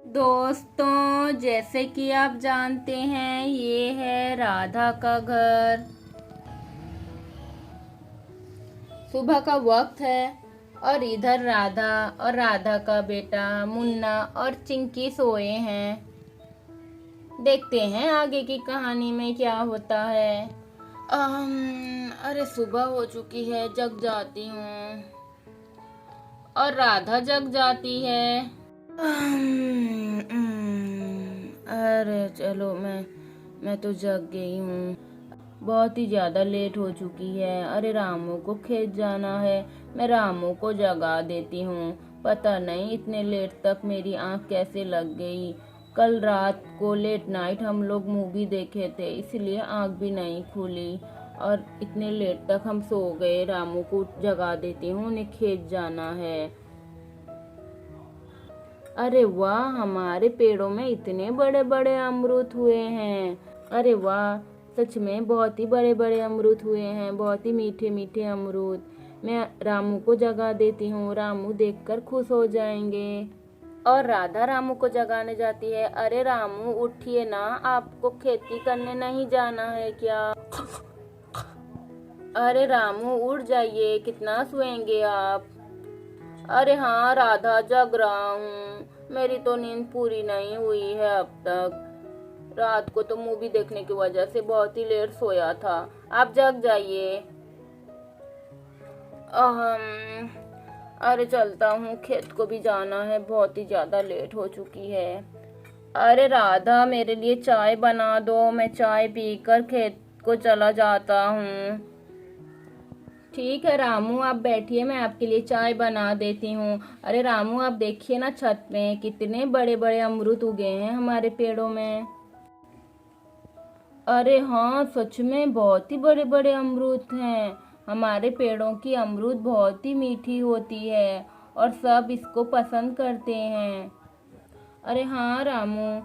दोस्तों, जैसे कि आप जानते हैं, ये है राधा का घर। सुबह का वक्त है और इधर राधा और राधा का बेटा मुन्ना और चिंकी सोए हैं। देखते हैं आगे की कहानी में क्या होता है। अरे सुबह हो चुकी है, जग जाती हूँ और राधा जग जाती है। अरे चलो, मैं तो जग गई हूँ। बहुत ही ज़्यादा लेट हो चुकी है। अरे रामू को खेत जाना है, मैं रामू को जगा देती हूँ। पता नहीं इतने लेट तक मेरी आँख कैसे लग गई। कल रात को लेट नाइट हम लोग मूवी देखे थे, इसलिए आँख भी नहीं खुली और इतने लेट तक हम सो गए। रामू को जगा देती हूँ, उन्हें खेत जाना है। अरे वाह, हमारे पेड़ों में इतने बड़े बड़े अमरूद हुए हैं। अरे वाह, सच में बहुत ही बड़े बड़े अमरूद हुए हैं, बहुत ही मीठे मीठे अमरूद। मैं रामू को जगा देती हूँ, रामू देखकर खुश हो जाएंगे। और राधा रामू को जगाने जाती है। अरे रामू उठिए ना, आपको खेती करने नहीं जाना है क्या? अरे रामू उठ जाइए, कितना सोएंगे आप? अरे हाँ राधा, जग रहा हूँ। मेरी तो नींद पूरी नहीं हुई है अब तक। रात को तो मूवी देखने की वजह से बहुत ही लेट सोया था। आप जग जाइए। अरे चलता हूँ, खेत को भी जाना है, बहुत ही ज्यादा लेट हो चुकी है। अरे राधा, मेरे लिए चाय बना दो, मैं चाय पीकर खेत को चला जाता हूँ। ठीक है रामू, आप बैठिए, मैं आपके लिए चाय बना देती हूँ। अरे रामू, आप देखिए ना, छत में कितने बड़े बड़े अमरूद उगे हैं हमारे पेड़ों में। अरे हाँ, सच में बहुत ही बड़े बड़े अमरूद हैं। हमारे पेड़ों की अमरूद बहुत ही मीठी होती है और सब इसको पसंद करते हैं। अरे हाँ रामू।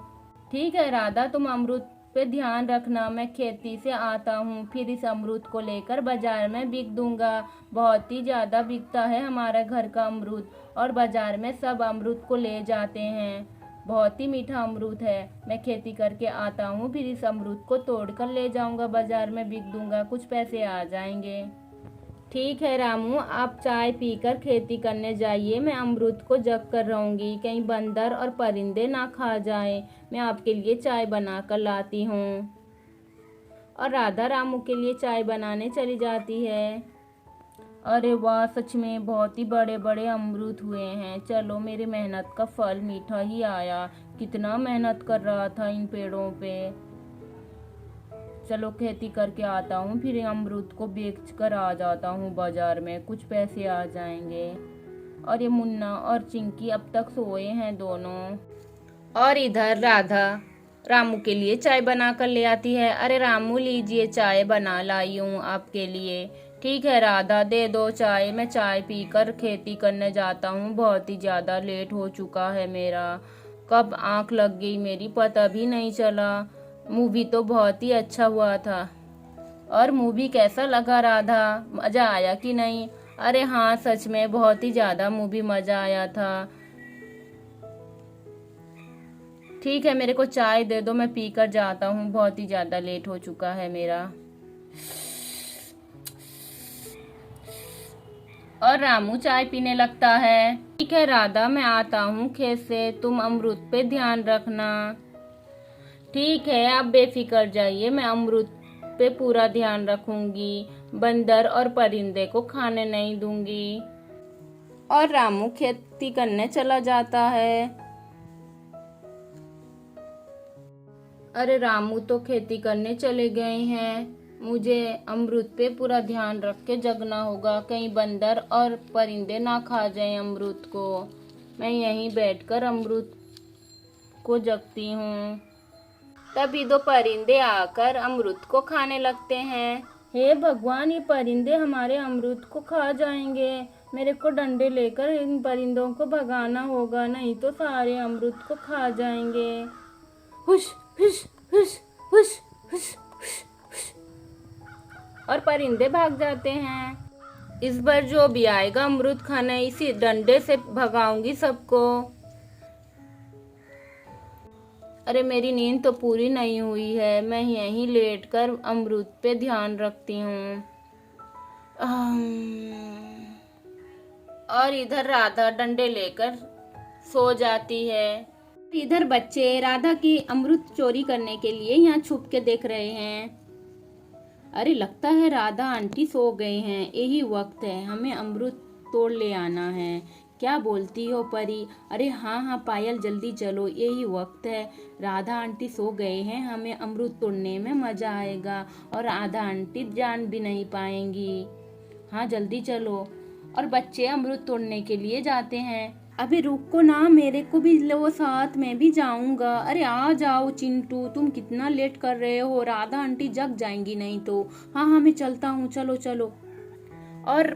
ठीक है राधा, तुम अमरूद पे ध्यान रखना। मैं खेती से आता हूँ, फिर इस अमरूद को लेकर बाजार में बिक दूंगा। बहुत ही ज़्यादा बिकता है हमारा घर का अमरूद और बाजार में सब अमरूद को ले जाते हैं। बहुत ही मीठा अमरूद है। मैं खेती करके आता हूँ, फिर इस अमरूद को तोड़ कर ले जाऊँगा, बाजार में बिक दूंगा, कुछ पैसे आ जाएंगे। ठीक है रामू, आप चाय पीकर खेती करने जाइए, मैं अमरूद को जग कर रहूँगी, कहीं बंदर और परिंदे ना खा जाएं। मैं आपके लिए चाय बना कर लाती हूँ। और राधा रामू के लिए चाय बनाने चली जाती है। अरे वाह, सच में बहुत ही बड़े बड़े अमरूद हुए हैं। चलो, मेरी मेहनत का फल मीठा ही आया। कितना मेहनत कर रहा था इन पेड़ों पे। चलो खेती करके आता हूँ, फिर अमरूद को बेच कर आ जाता हूँ बाजार में, कुछ पैसे आ जाएंगे। और ये मुन्ना और चिंकी अब तक सोए हैं दोनों। और इधर राधा रामू के लिए चाय बना कर ले आती है। अरे रामू, लीजिए, चाय बना लाई हूँ आपके लिए। ठीक है राधा, दे दो चाय, मैं चाय पीकर खेती करने जाता हूँ। बहुत ही ज़्यादा लेट हो चुका है मेरा। कब आँख लग गई मेरी पता भी नहीं चला। मूवी तो बहुत ही अच्छा हुआ था। और मूवी कैसा लगा राधा, मज़ा आया कि नहीं? अरे हाँ, सच में बहुत ही ज़्यादा मूवी मज़ा आया था। ठीक है, मेरे को चाय दे दो, मैं पी कर जाता हूँ, बहुत ही ज़्यादा लेट हो चुका है मेरा। और रामू चाय पीने लगता है। ठीक है राधा, मैं आता हूँ खेत से, तुम अमरूद पे ध्यान रखना। ठीक है, आप बेफिक्र जाइए, मैं अमरूद पे पूरा ध्यान रखूंगी, बंदर और परिंदे को खाने नहीं दूंगी। और रामू खेती करने चला जाता है। अरे रामू तो खेती करने चले गए हैं, मुझे अमरूद पे पूरा ध्यान रख के जगना होगा, कहीं बंदर और परिंदे ना खा जाएं अमरूद को। मैं यहीं बैठकर अमरूद को जगती हूँ। तभी दो परिंदे आकर अमरूद को खाने लगते हैं। हे भगवान, ये परिंदे हमारे अमरूद को खा जाएंगे। मेरे को डंडे लेकर इन परिंदों को भगाना होगा, नहीं तो सारे अमरूद को खा जाएंगे। हुश हुश हुश हुश हुश हुश हुश। और परिंदे भाग जाते हैं। इस बार जो भी आएगा अमरूद खाने, इसी डंडे से भगाऊंगी सबको। अरे मेरी नींद तो पूरी नहीं हुई है, मैं यहीं लेटकर अमृत पे ध्यान रखती हूँ। और इधर राधा डंडे लेकर सो जाती है। इधर बच्चे राधा की अमृत चोरी करने के लिए यहाँ छुप के देख रहे हैं। अरे लगता है राधा आंटी सो गए हैं, यही वक्त है, हमें अमृत तोड़ ले आना है। क्या बोलती हो परी? अरे हाँ हाँ पायल, जल्दी चलो, यही वक्त है, राधा आंटी सो गए हैं, हमें अमृत तोड़ने में मजा आएगा और राधा आंटी जान भी नहीं पाएंगी। हाँ जल्दी चलो। और बच्चे अमृत तोड़ने के लिए जाते हैं। अभी रुको ना, मेरे को भी लो साथ, मैं भी जाऊंगा। अरे आ जाओ चिंटू, तुम कितना लेट कर रहे हो, राधा आंटी जग जाएंगी नहीं तो। हाँ हाँ मैं चलता हूँ, चलो चलो। और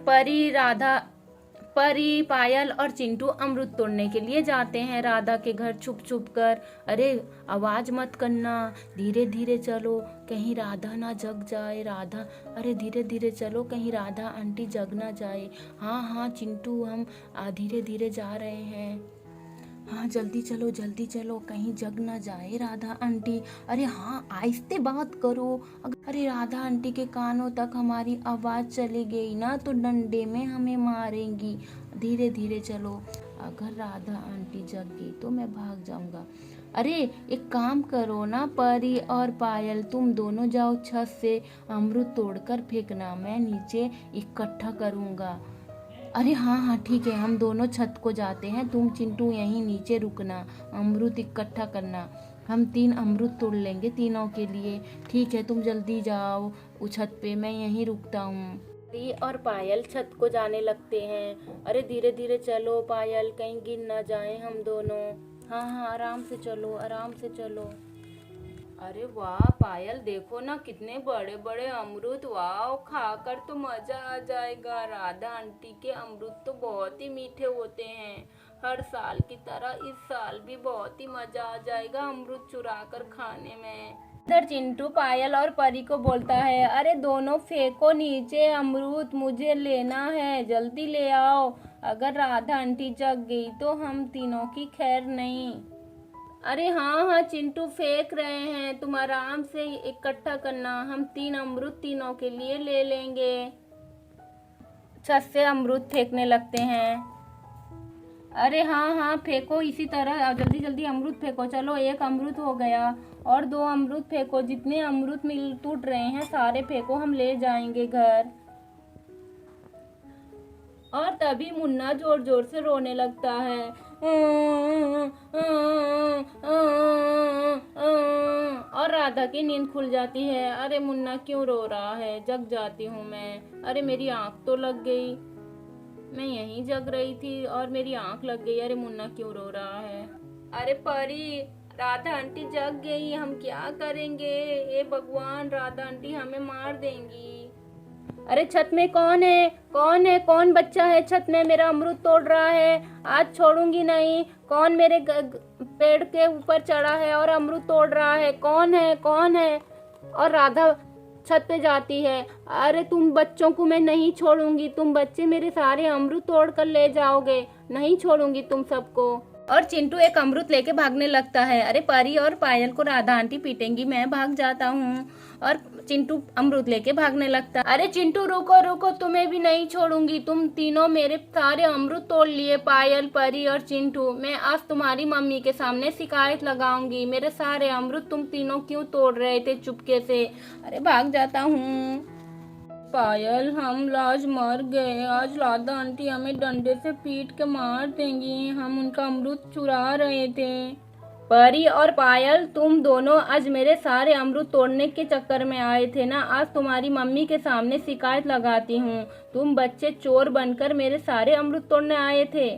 परी, पायल और चिंटू अमृत तोड़ने के लिए जाते हैं राधा के घर छुप छुप कर। अरे आवाज मत करना, धीरे धीरे चलो, कहीं राधा ना जग जाए। राधा, अरे धीरे धीरे चलो, कहीं राधा आंटी जग ना जाए। हाँ हाँ चिंटू, हम धीरे धीरे जा रहे हैं। हाँ जल्दी चलो, कहीं जग ना जाए राधा आंटी। अरे हाँ आहिस्ते बात करो, अरे राधा आंटी के कानों तक हमारी आवाज़ चली गई ना तो डंडे में हमें मारेंगी। धीरे धीरे चलो, अगर राधा आंटी जग गई तो मैं भाग जाऊंगा। अरे एक काम करो ना परी और पायल, तुम दोनों जाओ छत से अमरूद तोड़कर फेंकना, मैं नीचे इकट्ठा करूँगा। अरे हाँ हाँ ठीक है, हम दोनों छत को जाते हैं, तुम चिंटू यहीं नीचे रुकना, अमरूद इकट्ठा करना, हम 3 अमरूद तोड़ लेंगे तीनों के लिए। ठीक है तुम जल्दी जाओ उस छत पे, मैं यहीं रुकता हूँ। परी और पायल छत को जाने लगते हैं। अरे धीरे धीरे चलो पायल, कहीं गिर ना जाए हम दोनों। हाँ हाँ आराम से चलो, आराम से चलो। अरे वाह पायल, देखो ना कितने बड़े बड़े अमरूद, वाह खाकर तो मजा आ जाएगा। राधा आंटी के अमरूद तो बहुत ही मीठे होते हैं, हर साल की तरह इस साल भी बहुत ही मजा आ जाएगा अमरूद चुरा कर खाने में। इधर चिंटू पायल और परी को बोलता है, अरे दोनों फेंको नीचे अमरूद, मुझे लेना है, जल्दी ले आओ, अगर राधा आंटी जग गई तो हम तीनों की खैर नहीं। अरे हाँ हाँ चिंटू फेंक रहे हैं, तुम आराम से इकट्ठा करना, हम 3 अमरूद तीनों के लिए ले लेंगे। छत से अमरूद फेंकने लगते हैं। अरे हाँ हाँ फेंको, इसी तरह जल्दी जल्दी अमरूद फेंको। चलो 1 अमरूद हो गया, और 2 अमरूद फेंको, जितने अमरूद मिल टूट रहे हैं सारे फेंको, हम ले जाएंगे घर। और तभी मुन्ना जोर जोर से रोने लगता है। और राधा की नींद खुल जाती है। अरे मुन्ना क्यों रो रहा है, जग जाती हूँ मैं, अरे मेरी आँख तो लग गई, मैं यहीं जग रही थी और मेरी आँख लग गई, अरे मुन्ना क्यों रो रहा है। अरे परी, राधा आंटी जग गई, हम क्या करेंगे, हे भगवान, राधा आंटी हमें मार देंगी। अरे छत में कौन है, कौन बच्चा है छत में, मेरा अमरूद तोड़ रहा है, आज छोड़ूंगी नहीं। कौन मेरे पेड़ के ऊपर चढ़ा है और अमरूद तोड़ रहा है, कौन है। और राधा छत पे जाती है। अरे तुम बच्चों को मैं नहीं छोड़ूंगी, तुम बच्चे मेरे सारे अमरूद तोड़ कर ले जाओगे, नहीं छोड़ूंगी तुम सबको। और चिंटू एक अमरूद लेके भागने लगता है। अरे परी और पायल को राधा आंटी पीटेंगी, मैं भाग जाता हूँ। और चिंटू अमरूद लेके भागने लगता है। अरे चिंटू रुको, तुम्हें भी नहीं छोड़ूंगी, तुम तीनों मेरे सारे अमरूद तोड़ लिए, पायल, परी और चिंटू, मैं आज तुम्हारी मम्मी के सामने शिकायत लगाऊंगी, मेरे सारे अमरूद तुम तीनों क्यों तोड़ रहे थे चुपके से। अरे भाग जाता हूँ। पायल, हम आज मर गए, आज राधा आंटी हमें डंडे से पीट के मार देंगी, हम उनका अमरूद चुरा रहे थे। परी और पायल, तुम दोनों आज मेरे सारे अमरूद तोड़ने के चक्कर में आए थे ना, आज तुम्हारी मम्मी के सामने शिकायत लगाती हूँ, तुम बच्चे चोर बनकर मेरे सारे अमरूद तोड़ने आए थे।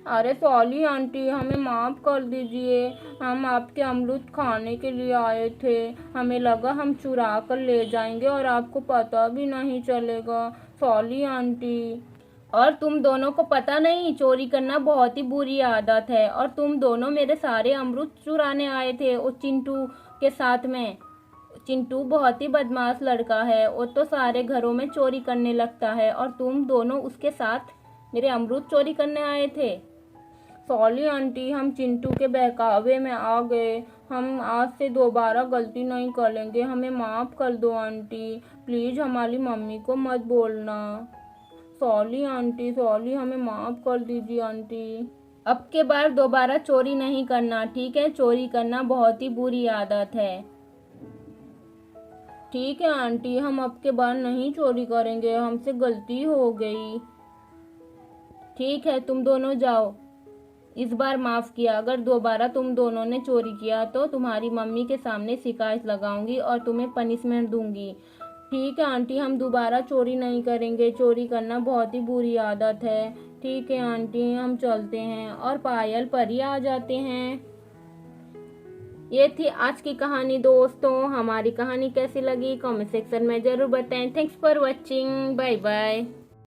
अरे सॉरी आंटी, हमें माफ़ कर दीजिए, हम आपके अमरूद खाने के लिए आए थे, हमें लगा हम चुरा कर ले जाएंगे और आपको पता भी नहीं चलेगा, सॉरी आंटी। और तुम दोनों को पता नहीं, चोरी करना बहुत ही बुरी आदत है, और तुम दोनों मेरे सारे अमरूद चुराने आए थे उस चिंटू के साथ में। चिंटू बहुत ही बदमाश लड़का है, वो तो सारे घरों में चोरी करने लगता है, और तुम दोनों उसके साथ मेरे अमरूद चोरी करने आए थे। सॉरी आंटी, हम चिंटू के बहकावे में आ गए। हम आज से दोबारा गलती नहीं करेंगे, हमें माफ़ कर दो आंटी। प्लीज़ हमारी मम्मी को मत बोलना। सॉरी आंटी, सॉरी, हमें माफ़ कर दीजिए आंटी। अब के बार दोबारा चोरी नहीं करना, ठीक है? चोरी करना बहुत ही बुरी आदत है। ठीक है आंटी, हम अब के बार नहीं चोरी करेंगे, हमसे गलती हो गई। ठीक है, तुम दोनों जाओ, इस बार माफ़ किया। अगर दोबारा तुम दोनों ने चोरी किया तो तुम्हारी मम्मी के सामने शिकायत लगाऊंगी और तुम्हें पनिशमेंट दूंगी। ठीक है आंटी, हम दोबारा चोरी नहीं करेंगे, चोरी करना बहुत ही बुरी आदत है। ठीक है आंटी, हम चलते हैं। और पायल परी आ जाते हैं। ये थी आज की कहानी दोस्तों। हमारी कहानी कैसी लगी कमेंट सेक्शन में ज़रूर बताएं। Thanks for watching, bye bye.